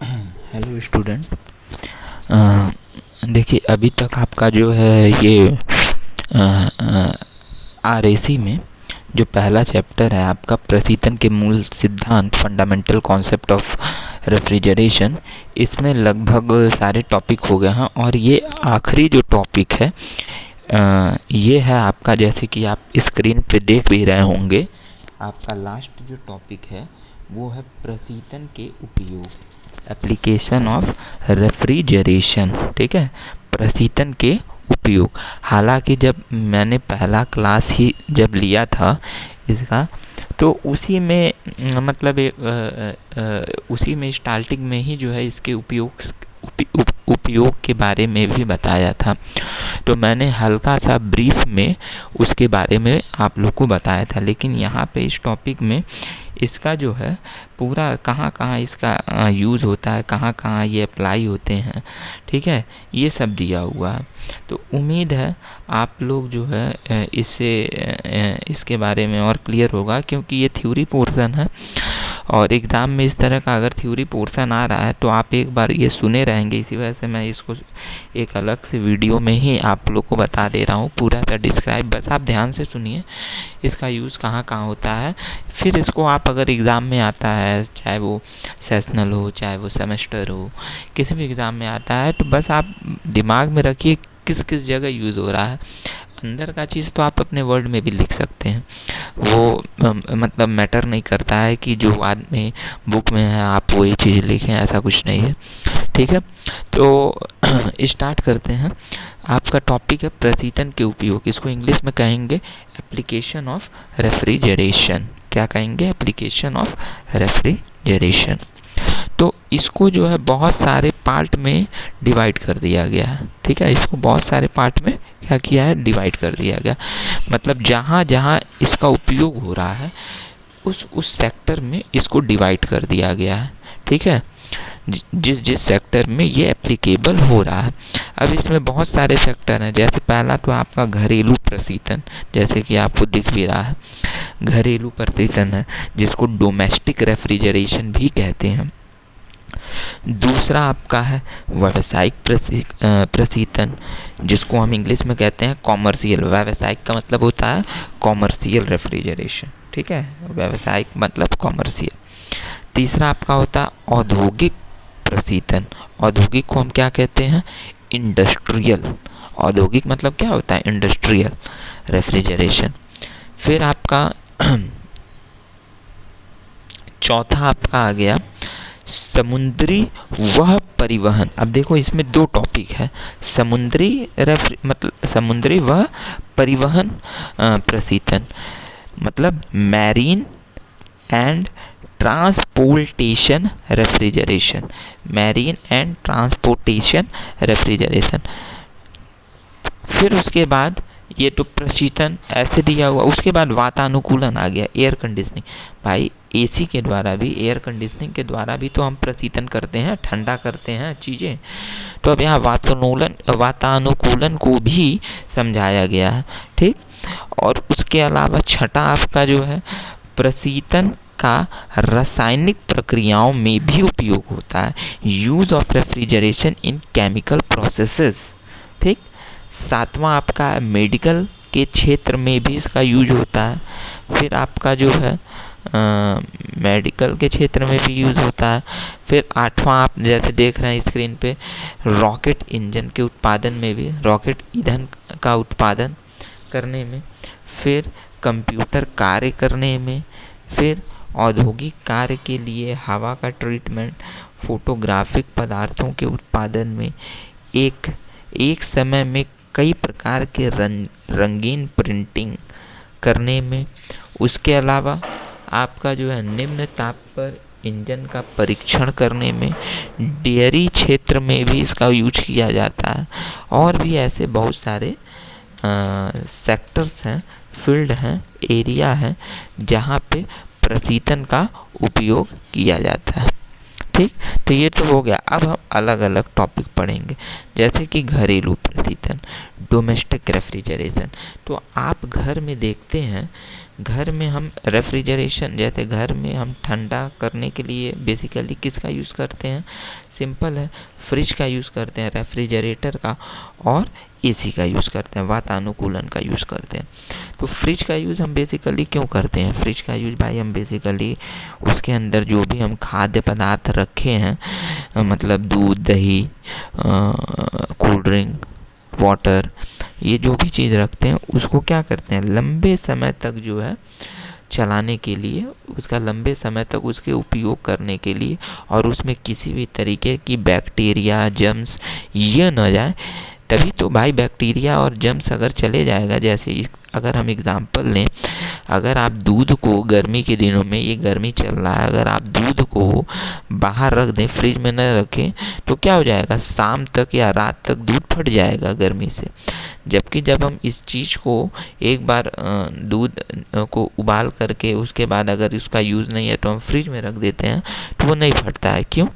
Hello student. देखिए अभी तक आपका जो है ये आरएसी में जो पहला चैप्टर है आपका प्रशीतन के मूल सिद्धांत फंडामेंटल कॉन्सेप्ट ऑफ रेफ्रिजरेशन, इसमें लगभग सारे टॉपिक हो गए हैं और ये आखिरी जो टॉपिक है ये है आपका, जैसे कि आप स्क्रीन पे देख भी रहे होंगे, आपका लास्ट जो टॉपिक है वो है प्रशीतन के उपयोग, एप्लीकेशन ऑफ रेफ्रिजरेशन। ठीक है, प्रशीतन के उपयोग। हालांकि जब मैंने पहला क्लास ही जब लिया था इसका, तो उसी में मतलब उसी में स्टार्टिंग में ही जो है इसके उपयोग के बारे में भी बताया था। तो मैंने हल्का सा ब्रीफ में उसके बारे में आप लोग को बताया था, लेकिन यहाँ पे इस टॉपिक में इसका जो है पूरा कहाँ कहाँ इसका यूज़ होता है, कहाँ कहाँ ये अप्लाई होते हैं, ठीक है, ये सब दिया हुआ है। तो उम्मीद है आप लोग जो है इसके बारे में और क्लियर होगा, क्योंकि ये थ्योरी पोर्शन है और एग्ज़ाम में इस तरह का अगर थ्योरी पोर्शन आ रहा है तो आप एक बार ये सुने रहेंगे। इसी वजह से मैं इसको एक अलग से वीडियो में ही आप लोग को बता दे रहा हूँ, पूरा सा डिस्क्राइब। बस आप ध्यान से सुनिए इसका यूज़ कहाँ कहाँ होता है, फिर इसको आप अगर एग्ज़ाम में आता है, चाहे वो सेशनल हो चाहे वो सेमेस्टर हो, किसी भी एग्ज़ाम में आता है, तो बस आप दिमाग में रखिए किस किस जगह यूज़ हो रहा है। अंदर का चीज़ तो आप अपने वर्ड में भी लिख सकते हैं, वो मतलब मैटर नहीं करता है कि जो आदमी बुक में है आप वही चीज़ लिखें, ऐसा कुछ नहीं है। ठीक है, तो स्टार्ट करते हैं। आपका टॉपिक है प्रशीतन के उपयोग, इसको इंग्लिश में कहेंगे एप्लीकेशन ऑफ रेफ्रिजरेशन। क्या कहेंगे? Application of refrigeration. तो इसको जो है बहुत सारे पार्ट में डिवाइड कर दिया गया है। ठीक है, इसको बहुत सारे पार्ट में क्या किया है? डिवाइड कर दिया गया। मतलब जहाँ जहाँ इसका उपयोग हो रहा है उस सेक्टर में इसको डिवाइड कर दिया गया है। ठीक है, जिस जिस सेक्टर में ये एप्लीकेबल हो रहा है। अब इसमें बहुत सारे सेक्टर हैं, जैसे पहला तो आपका घरेलू प्रशीतन, जैसे कि आपको दिख भी रहा है, घरेलू प्रशीतन है जिसको डोमेस्टिक रेफ्रिजरेशन भी कहते हैं। दूसरा आपका है व्यावसायिक प्रशीतन, जिसको हम इंग्लिश में कहते हैं कॉमर्शियल। व्यावसायिक का मतलब होता है कॉमर्शियल रेफ्रिजरेशन। ठीक है, व्यावसायिक मतलब कॉमर्शियल। तीसरा आपका होता है औद्योगिक प्रशीतन। औद्योगिक को हम क्या कहते हैं? इंडस्ट्रियल। औद्योगिक मतलब क्या होता है? Industrial refrigeration. फिर आपका चौथा आपका आ गया समुद्री वह परिवहन। अब देखो इसमें दो टॉपिक है, समुद्री मतलब समुद्री वह परिवहन प्रशीतन, मतलब marine and transportation refrigeration. Marine and transportation refrigeration. फिर उसके बाद ये तो प्रशीतन ऐसे दिया हुआ, उसके बाद वातानुकूलन आ गया, एयर कंडीशनिंग। भाई एसी के द्वारा भी, एयर कंडीशनिंग के द्वारा भी तो हम प्रशीतन करते हैं, ठंडा करते हैं चीज़ें। तो अब यहाँ वातानुकूलन को भी समझाया गया है। ठीक, और उसके अलावा छठा आपका जो है प्रशीतन का रासायनिक प्रक्रियाओं में भी उपयोग होता है, use of refrigeration in chemical processes. ठीक, सातवां आपका मेडिकल के क्षेत्र में भी इसका यूज होता है। फिर आपका जो है मेडिकल के क्षेत्र में भी यूज़ होता है। फिर आठवां आप जैसे देख रहे हैं स्क्रीन पे, रॉकेट इंजन के उत्पादन में भी, रॉकेट ईंधन का उत्पादन करने में, फिर कंप्यूटर कार्य करने में, फिर औद्योगिक कार्य के लिए हवा का ट्रीटमेंट, फोटोग्राफिक पदार्थों के उत्पादन में, एक समय में कई प्रकार के रंगीन प्रिंटिंग करने में। उसके अलावा आपका जो है निम्न ताप पर इंजन का परीक्षण करने में, डेयरी क्षेत्र में भी इसका यूज किया जाता है। और भी ऐसे बहुत सारे सेक्टर्स हैं, फील्ड हैं, एरिया हैं जहाँ पे प्रशीतन का उपयोग किया जाता है। ठीक, तो ये तो हो गया। अब हम अलग अलग टॉपिक पढ़ेंगे, जैसे कि घरेलू प्रशीतन, डोमेस्टिक रेफ्रिजरेशन। तो आप घर में देखते हैं घर में हम रेफ्रिजरेशन, जैसे घर में हम ठंडा करने के लिए बेसिकली किसका यूज़ करते हैं? सिंपल है, फ्रिज का यूज़ करते हैं, रेफ्रिजरेटर का, और एसी का यूज़ करते हैं, वातानुकूलन का यूज़ करते हैं। तो फ्रिज का यूज़ हम बेसिकली क्यों करते हैं? फ्रिज का यूज़ भाई हम बेसिकली उसके अंदर जो भी हम खाद्य पदार्थ रखे हैं, मतलब दूध, दही, कोल्ड ड्रिंक, वाटर, ये जो भी चीज़ रखते हैं उसको क्या करते हैं? लंबे समय तक जो है चलाने के लिए, उसका लंबे समय तक उसके उपयोग करने के लिए, और उसमें किसी भी तरीके की बैक्टीरिया, जर्म्स ये न जाए, तभी तो भाई बैक्टीरिया और जर्म्स अगर चले जाएगा, जैसे अगर हम एग्ज़ाम्पल लें, अगर आप दूध को गर्मी के दिनों में, ये गर्मी चल रहा है, अगर आप दूध को बाहर रख दें, फ्रिज में न रखें, तो क्या हो जाएगा? शाम तक या रात तक दूध फट जाएगा गर्मी से। जबकि जब हम इस चीज़ को एक बार दूध को उबाल करके उसके बाद अगर उसका यूज़ नहीं है तो हम फ्रिज में रख देते हैं, तो वो नहीं फटता है। क्यों?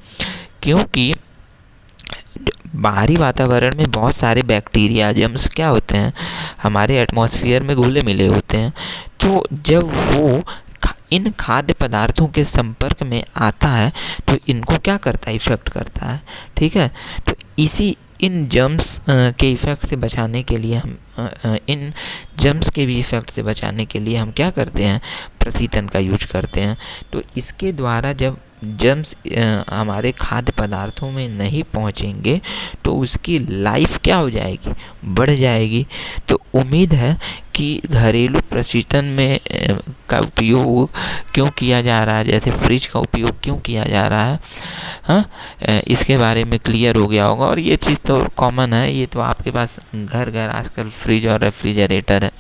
क्योंकि बाहरी वातावरण में बहुत सारे बैक्टीरिया, जर्म्स क्या होते हैं, हमारे एटमॉस्फेयर में घुले मिले होते हैं। तो जब वो इन खाद्य पदार्थों के संपर्क में आता है तो इनको क्या करता है? इफ़ेक्ट करता है। ठीक है, तो इन जर्म्स के इफ़ेक्ट से बचाने के लिए हम इन जर्म्स के भी इफ़ेक्ट से बचाने के लिए हम क्या करते हैं? प्रशीतन का यूज करते हैं। तो इसके द्वारा जब जर्म्स हमारे खाद्य पदार्थों में नहीं पहुंचेंगे तो उसकी लाइफ क्या हो जाएगी? बढ़ जाएगी। तो उम्मीद है कि घरेलू प्रशीतन में का उपयोग क्यों किया जा रहा है, जैसे फ्रिज का उपयोग क्यों किया जा रहा है, हाँ, इसके बारे में क्लियर हो गया होगा। और ये चीज़ तो कॉमन है, ये तो आपके पास घर घर आजकल फ्रिज और रेफ्रिजरेटर है,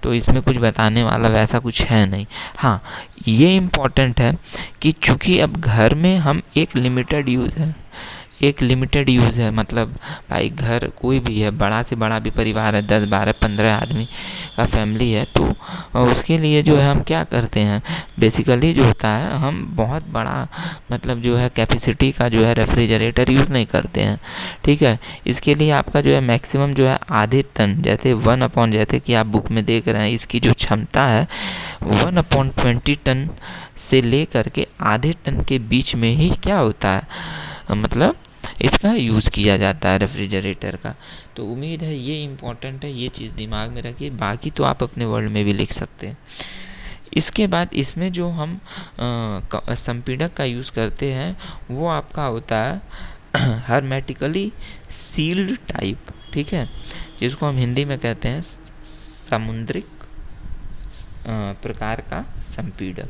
तो इसमें कुछ बताने वाला वैसा कुछ है नहीं। हाँ, ये इम्पॉर्टेंट है कि चूँकि अब घर में हम एक लिमिटेड यूज़ है, मतलब भाई घर कोई भी है, बड़ा से बड़ा भी परिवार है, 10, 12, 15 आदमी का फैमिली है, तो उसके लिए जो है हम क्या करते हैं? बेसिकली जो होता है, हम बहुत बड़ा मतलब जो है कैपेसिटी का जो है रेफ्रिजरेटर यूज़ नहीं करते हैं। ठीक है, इसके लिए आपका जो है मैक्सिमम जो है आधे टन, जैसे 1/, जैसे कि आप बुक में देख रहे हैं, इसकी जो क्षमता है 1/20 टन से ले करके आधे टन के बीच में ही क्या होता है, मतलब इसका यूज़ किया जाता है रेफ्रिजरेटर का। तो उम्मीद है ये इम्पोर्टेंट है, ये चीज़ दिमाग में रखिए। बाकी तो आप अपने वर्ड में भी लिख सकते हैं। इसके बाद इसमें जो हम संपीड़क का यूज़ करते हैं वो आपका होता है हर्मेटिकली सील्ड टाइप। ठीक है, जिसको हम हिंदी में कहते हैं समुद्रिक प्रकार का संपीड़क।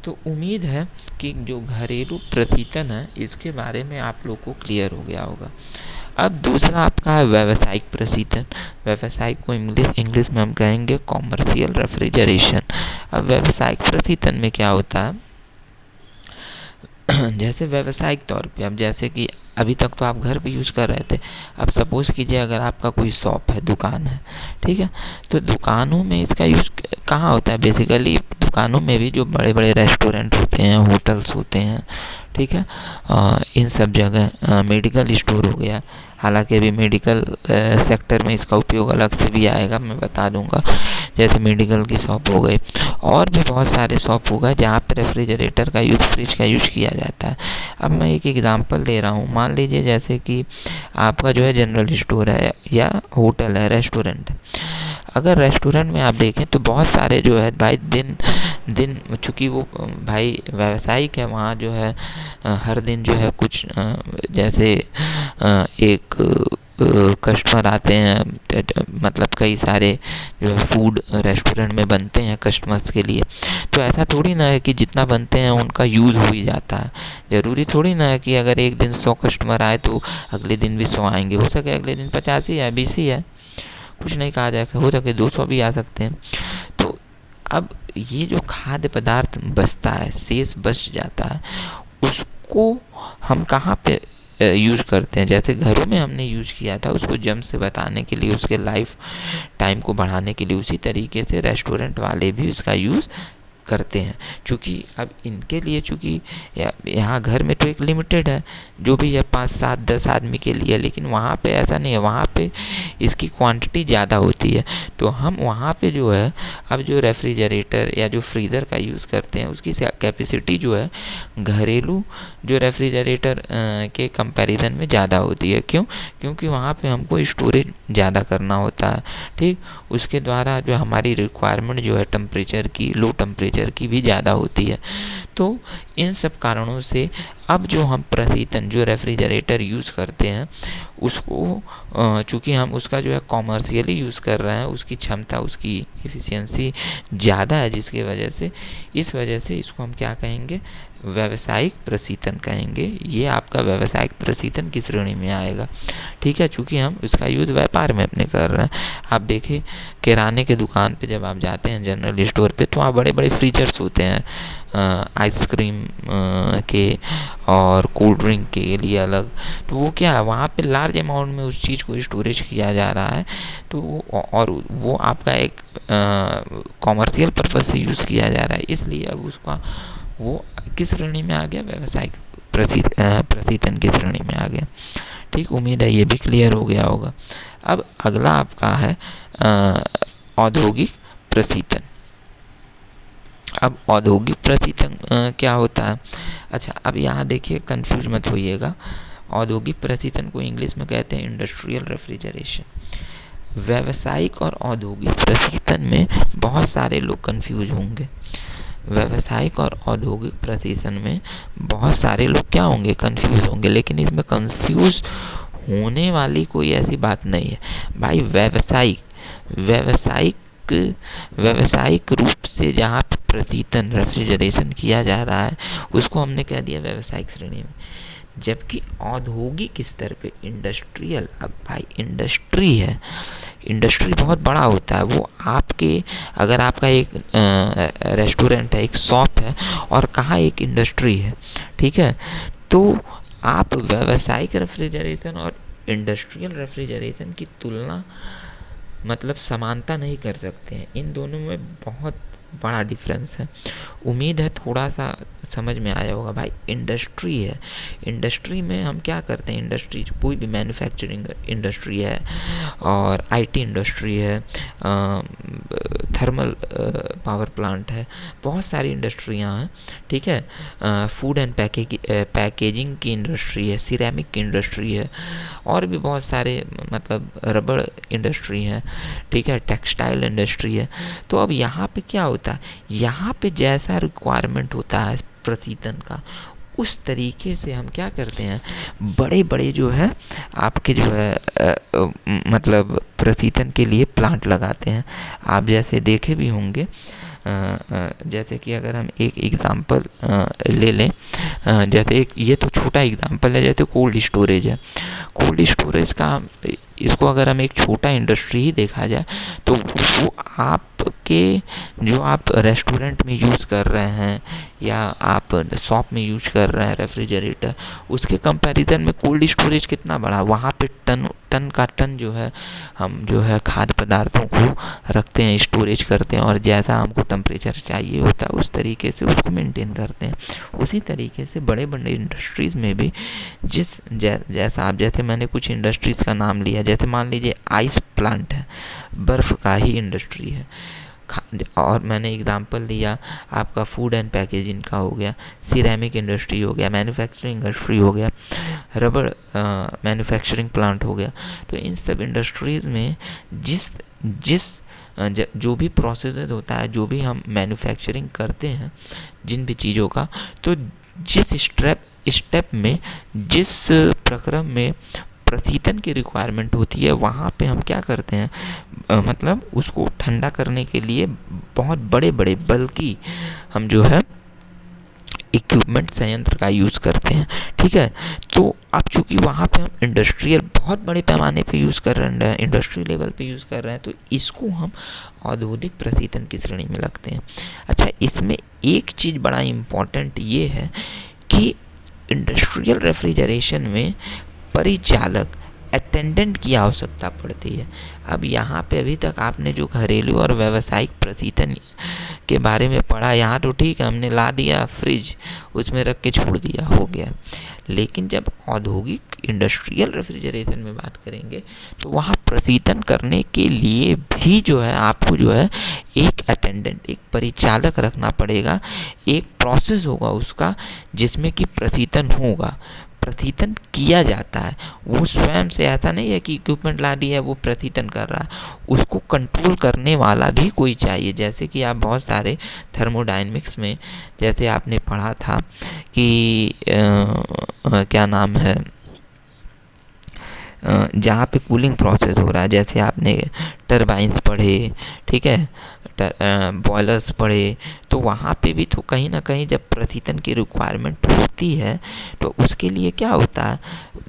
तो उम्मीद है कि जो घरेलू प्रशीतन है इसके बारे में आप लोग को क्लियर हो गया होगा। अब दूसरा आपका है व्यावसायिक प्रशीतन। व्यावसायिक को इंग्लिश में हम कहेंगे कॉमर्शियल रेफ्रिजरेशन। अब व्यावसायिक प्रशीतन में क्या होता है, जैसे व्यावसायिक तौर पे, अब जैसे कि अभी तक तो आप घर पे यूज़ कर रहे थे, अब सपोज़ कीजिए अगर आपका कोई शॉप है, दुकान है, ठीक है, तो दुकानों में इसका यूज़ कहाँ होता है? बेसिकली दुकानों में भी जो बड़े बड़े रेस्टोरेंट होते हैं, होटल्स होते हैं, ठीक है, इन सब जगह मेडिकल स्टोर हो गया, हालांकि अभी मेडिकल सेक्टर में इसका उपयोग अलग से भी आएगा, मैं बता दूंगा, जैसे मेडिकल की शॉप हो गई, और भी बहुत सारे शॉप होगा जहाँ पर रेफ्रिजरेटर का यूज़, फ्रिज का यूज़ किया जाता है। अब मैं एक एग्ज़ाम्पल दे रहा हूँ, मान लीजिए जैसे कि आपका जो है जनरल स्टोर है या होटल है, रेस्टोरेंट है। अगर रेस्टोरेंट में आप देखें तो बहुत सारे जो है भाई दिन चूँकि वो भाई व्यावसायिक है, वहाँ जो है हर दिन जो है कुछ जैसे एक कस्टमर आते हैं, मतलब कई सारे जो है फूड रेस्टोरेंट में बनते हैं कस्टमर्स के लिए। तो ऐसा थोड़ी ना है कि जितना बनते हैं उनका यूज़ हो ही जाता है। ज़रूरी थोड़ी ना है कि अगर एक दिन 100 कस्टमर आए तो अगले दिन भी 100 आएंगे, हो सके अगले दिन 50 ही है, 20 ही है, कुछ नहीं कहा जाएगा, हो सके 200 भी आ सकते हैं। तो अब ये जो खाद्य पदार्थ बचता है, शेष बच जाता है, उसको हम कहाँ पे यूज़ करते हैं? जैसे घरों में हमने यूज़ किया था उसको जम से बताने के लिए, उसके लाइफ टाइम को बढ़ाने के लिए, उसी तरीके से रेस्टोरेंट वाले भी इसका यूज़ करते हैं। चूँकि अब इनके लिए, चूँकि यहाँ घर में तो एक लिमिटेड है, जो भी है 5, 7, 10 आदमी के लिए, लेकिन वहाँ पे ऐसा नहीं है, वहाँ पे इसकी क्वांटिटी ज़्यादा होती है। तो हम वहाँ पे जो है, अब जो रेफ्रिजरेटर या जो फ्रीज़र का यूज़ करते हैं, उसकी कैपेसिटी जो है घरेलू जो रेफ्रिजरेटर के कंपैरिजन में ज़्यादा होती है। क्यों? क्योंकि वहाँ पे हमको स्टोरेज ज़्यादा करना होता है, ठीक। उसके द्वारा जो हमारी रिक्वायरमेंट जो है टेम्परेचर की, लो टेम्परेचर की भी ज़्यादा होती है। तो इन सब कारणों से अब जो हम प्रशीतन जो रेफ्रिजरेटर यूज़ करते हैं, उसको चूँकि हम उसका जो है कॉमर्शियली यूज़ कर रहे हैं, उसकी क्षमता, उसकी एफिशिएंसी ज़्यादा है, जिसकी वजह से, इस वजह से इसको हम क्या कहेंगे, व्यावसायिक प्रशीतन कहेंगे। ये आपका व्यावसायिक प्रशीतन की श्रेणी में आएगा, ठीक है। चूँकि हम इसका यूज़ व्यापार में अपने कर रहे हैं। आप देखिए किराने के दुकान पे जब आप जाते हैं, जनरल स्टोर पे, तो वहाँ बड़े बड़े फ्रीजर्स होते हैं आइसक्रीम के और कोल्ड ड्रिंक के लिए अलग। तो वो क्या है, वहाँ पे लार्ज अमाउंट में उस चीज़ को स्टोरेज किया जा रहा है। तो और वो आपका एक कॉमर्शियल पर्पज से यूज़ किया जा रहा है, इसलिए अब उसका वो किस श्रेणी में आ गया, व्यावसायिक प्रशीतन की श्रेणी में आ गया, ठीक। उम्मीद है ये भी क्लियर हो गया होगा। अब अगला आपका है औद्योगिक प्रशीतन। अब औद्योगिक प्रशीतन क्या होता है? अच्छा, अब यहाँ देखिए, कंफ्यूज मत होइएगा। औद्योगिक प्रशीतन को इंग्लिश में कहते हैं इंडस्ट्रियल रेफ्रिजरेशन। व्यावसायिक और औद्योगिक प्रशीतन में बहुत सारे लोग कंफ्यूज होंगे। व्यावसायिक और औद्योगिक प्रशीतन में बहुत सारे लोग क्या होंगे, कंफ्यूज होंगे। लेकिन इसमें कंफ्यूज होने वाली कोई ऐसी बात नहीं है भाई। व्यावसायिक रूप से जहाँ प्रशीतन रेफ्रिजरेशन किया जा रहा है, उसको हमने कह दिया व्यावसायिक श्रेणी में। जबकि औद्योगिक स्तर पे इंडस्ट्रियल, अब भाई इंडस्ट्री है, इंडस्ट्री बहुत बड़ा होता है। वो आपके, अगर आपका एक रेस्टोरेंट है, एक शॉप है, और कहाँ एक इंडस्ट्री है, ठीक है, तो आप व्यावसायिक रेफ्रिजरेशन और इंडस्ट्रियल रेफ्रिजरेशन की तुलना, मतलब समानता नहीं कर सकते हैं। इन दोनों में बहुत बड़ा डिफरेंस है। उम्मीद है थोड़ा सा समझ में आया होगा भाई। इंडस्ट्री है, इंडस्ट्री में हम क्या करते हैं, इंडस्ट्री कोई भी मैन्युफैक्चरिंग इंडस्ट्री है, और आईटी इंडस्ट्री है, थर्मल पावर प्लांट है, बहुत सारी इंडस्ट्रियां हैं, ठीक है। फूड एंड पैकेजिंग की इंडस्ट्री है, सिरेमिक की इंडस्ट्री है, और भी बहुत सारे, मतलब रबड़ इंडस्ट्री है, ठीक है, टेक्सटाइल इंडस्ट्री है। तो अब यहाँ पे क्या होता है, यहाँ पे जैसा रिक्वायरमेंट होता है प्रशीतन का, उस तरीके से हम क्या करते हैं, बड़े बड़े जो है आपके जो है मतलब प्रशीतन के लिए प्लांट लगाते हैं। आप जैसे देखे भी होंगे, जैसे कि अगर हम एक एग्ज़ाम्पल ले लें, जैसे एक, ये तो छोटा एग्ज़ाम्पल है, जैसे कोल्ड स्टोरेज है। कोल्ड स्टोरेज का, इसको अगर हम एक छोटा इंडस्ट्री ही देखा जाए, तो वो आपके, जो आप रेस्टोरेंट में यूज़ कर रहे हैं या आप शॉप में यूज कर रहे हैं रेफ्रिजरेटर, उसके कंपैरिजन में कोल्ड स्टोरेज कितना बड़ा, वहाँ पे टन का टन जो है, हम जो है खाद्य पदार्थों को रखते हैं, स्टोरेज करते हैं, और जैसा हमको टेम्परेचर चाहिए होता है उस तरीके से उसको मेंटेन करते हैं। उसी तरीके से बड़े बड़े इंडस्ट्रीज़ में भी जैसा आप, जैसे मैंने कुछ इंडस्ट्रीज़ का नाम लिया, जैसे मान लीजिए आइस प्लांट है, बर्फ़ का ही इंडस्ट्री है। और मैंने एग्जांपल लिया आपका फूड एंड पैकेजिंग का हो गया, सिरेमिक इंडस्ट्री हो गया, मैन्युफैक्चरिंग इंडस्ट्री हो गया, रबड़ मैन्युफैक्चरिंग प्लांट हो गया। तो इन सब इंडस्ट्रीज़ में जो भी प्रोसेस होता है, जो भी हम मैन्युफैक्चरिंग करते हैं जिन भी चीज़ों का, तो जिस स्टेप में, जिस प्रक्रम में प्रशीतन की रिक्वायरमेंट होती है, वहाँ पे हम क्या करते हैं, मतलब उसको ठंडा करने के लिए बहुत बड़े बड़े बल्कि हम जो है इक्विपमेंट, संयंत्र का यूज़ करते हैं, ठीक है। तो अब चूँकि वहाँ पे हम इंडस्ट्रियल बहुत बड़े पैमाने पे यूज़ कर रहे हैं, इंडस्ट्री लेवल पे यूज़ कर रहे हैं, तो इसको हम औद्योगिक प्रशीतन की श्रेणी में लगते हैं। अच्छा, इसमें एक चीज़ बड़ा इम्पॉर्टेंट ये है कि इंडस्ट्रियल रेफ्रिजरेशन में परिचालक, अटेंडेंट की आवश्यकता पड़ती है। अब यहाँ पे अभी तक आपने जो घरेलू और व्यावसायिक प्रशीतन के बारे में पढ़ा, यहाँ तो ठीक है हमने ला दिया फ्रिज, उसमें रख के छोड़ दिया, हो गया। लेकिन जब औद्योगिक इंडस्ट्रियल रेफ्रिजरेशन में बात करेंगे तो वहाँ प्रशीतन करने के लिए भी जो है आपको जो है एक अटेंडेंट, एक परिचालक रखना पड़ेगा। एक प्रोसेस होगा उसका जिसमें कि प्रशीतन होगा, प्रशीतन किया जाता है। वो स्वयं से ऐसा नहीं है कि इक्विपमेंट ला दिया है वो प्रशीतन कर रहा है, उसको कंट्रोल करने वाला भी कोई चाहिए। जैसे कि आप बहुत सारे थर्मोडायनेमिक्स में जैसे आपने पढ़ा था कि क्या नाम है, जहाँ पे कूलिंग प्रोसेस हो रहा है, जैसे आपने टरबाइंस पढ़े, ठीक है, बॉयलर्स पढ़े, तो वहाँ पे भी तो कहीं ना कहीं जब प्रशीतन की रिक्वायरमेंट होती है तो उसके लिए क्या होता है,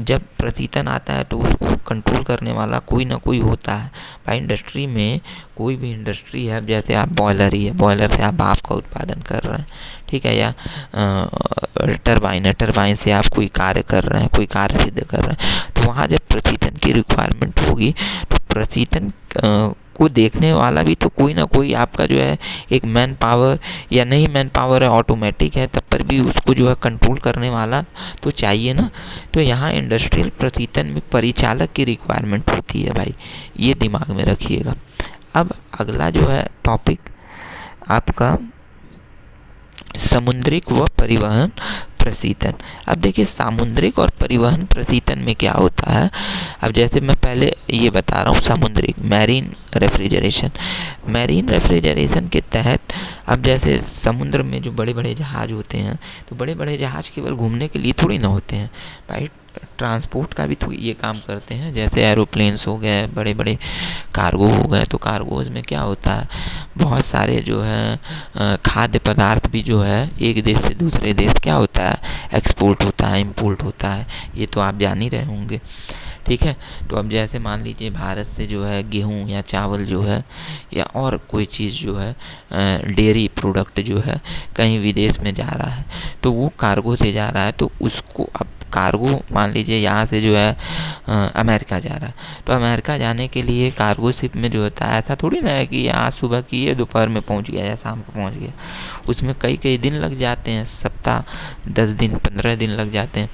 जब प्रशीतन आता है तो उसको कंट्रोल करने वाला कोई ना कोई होता है। भाई इंडस्ट्री में कोई भी इंडस्ट्री है, जैसे आप बॉयलर ही है, बॉयलर से आप भाप का उत्पादन कर रहे हैं, ठीक है, या टरबाइन है, टरबाइन से आप कोई कार्य कर रहे हैं, कोई कार्य सिद्ध कर रहे हैं, तो वहाँ जब प्रशीतन की रिक्वायरमेंट होगी तो प्रशीतन को देखने वाला भी तो कोई ना कोई आपका जो है एक मैन पावर, या नहीं मैन पावर है, ऑटोमेटिक है, तब पर भी उसको जो है कंट्रोल करने वाला तो चाहिए ना। तो यहाँ इंडस्ट्रियल प्रशीतन में परिचालक की रिक्वायरमेंट होती है भाई, ये दिमाग में रखिएगा। अब अगला जो है टॉपिक आपका समुद्रिक व परिवहन प्रशीतन। अब देखिए सामुद्रिक और परिवहन प्रशीतन में क्या होता है। अब जैसे मैं पहले ये बता रहा हूँ समुद्रिक, मैरीन रेफ्रिजरेशन, मैरीन रेफ्रिजरेशन के तहत अब जैसे समुद्र में जो बड़े बड़े जहाज़ होते हैं, तो बड़े बड़े जहाज़ केवल घूमने के लिए थोड़ी ना होते हैं भाई, ट्रांसपोर्ट का भी तो ये काम करते हैं। जैसे एरोप्लेन्स हो गए, बड़े बड़े कार्गो हो गए, तो कार्गोज में क्या होता है, बहुत सारे जो है खाद्य पदार्थ भी जो है एक देश से दूसरे देश क्या होता है, एक्सपोर्ट होता है, इम्पोर्ट होता है, ये तो आप जान ही रहे होंगे, ठीक है। तो अब जैसे मान लीजिए भारत से जो है गेहूँ या चावल जो है या और कोई चीज़ जो है डेयरी प्रोडक्ट जो है कहीं विदेश में जा रहा है, तो वो कार्गो से जा रहा है, तो उसको अब कार्गो मान लीजिए यहाँ से जो है अमेरिका जा रहा है, तो अमेरिका जाने के लिए कार्गो शिप में जो होता है ऐसा थोड़ी ना है कि आज सुबह की है दोपहर में पहुँच गया या शाम को पहुँच गया, उसमें कई कई दिन लग जाते हैं, सप्ताह 10 दिन 15 दिन लग जाते हैं।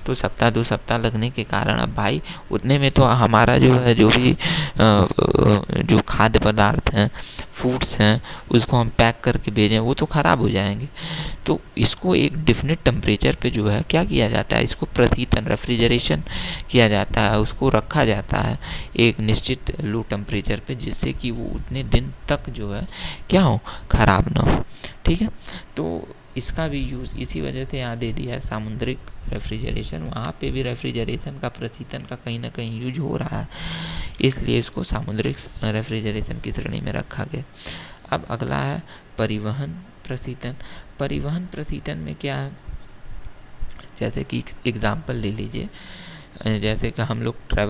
तो सप्ताह 2 सप्ताह लगने के कारण अब भाई उतने में तो हमारा जो है जो भी जो खाद्य पदार्थ हैं, फूड्स हैं, उसको हम पैक करके भेजें वो तो ख़राब हो जाएंगे। तो इसको एक डिफिनिट टेम्परेचर पे जो है क्या किया जाता है, इसको प्रशीतन रेफ्रिजरेशन किया जाता है, उसको रखा जाता है एक निश्चित लो टेम्परेचर पे, जिससे कि वो उतने दिन तक जो है क्या हो, ख़राब ना हो, ठीक है। तो इसका भी यूज़ इसी वजह से यहाँ दे दिया है सामुद्रिक रेफ्रिजरेशन, वहाँ पे भी रेफ्रिजरेशन का प्रशीतन का कहीं ना कहीं यूज हो रहा है, इसलिए इसको सामुद्रिक रेफ्रिजरेशन की श्रेणी में रखा गया। अब अगला है परिवहन प्रशीतन। परिवहन प्रशीतन में क्या है, जैसे कि एग्जाम्पल ले लीजिए, जैसे कि हम लोग ट्रैवल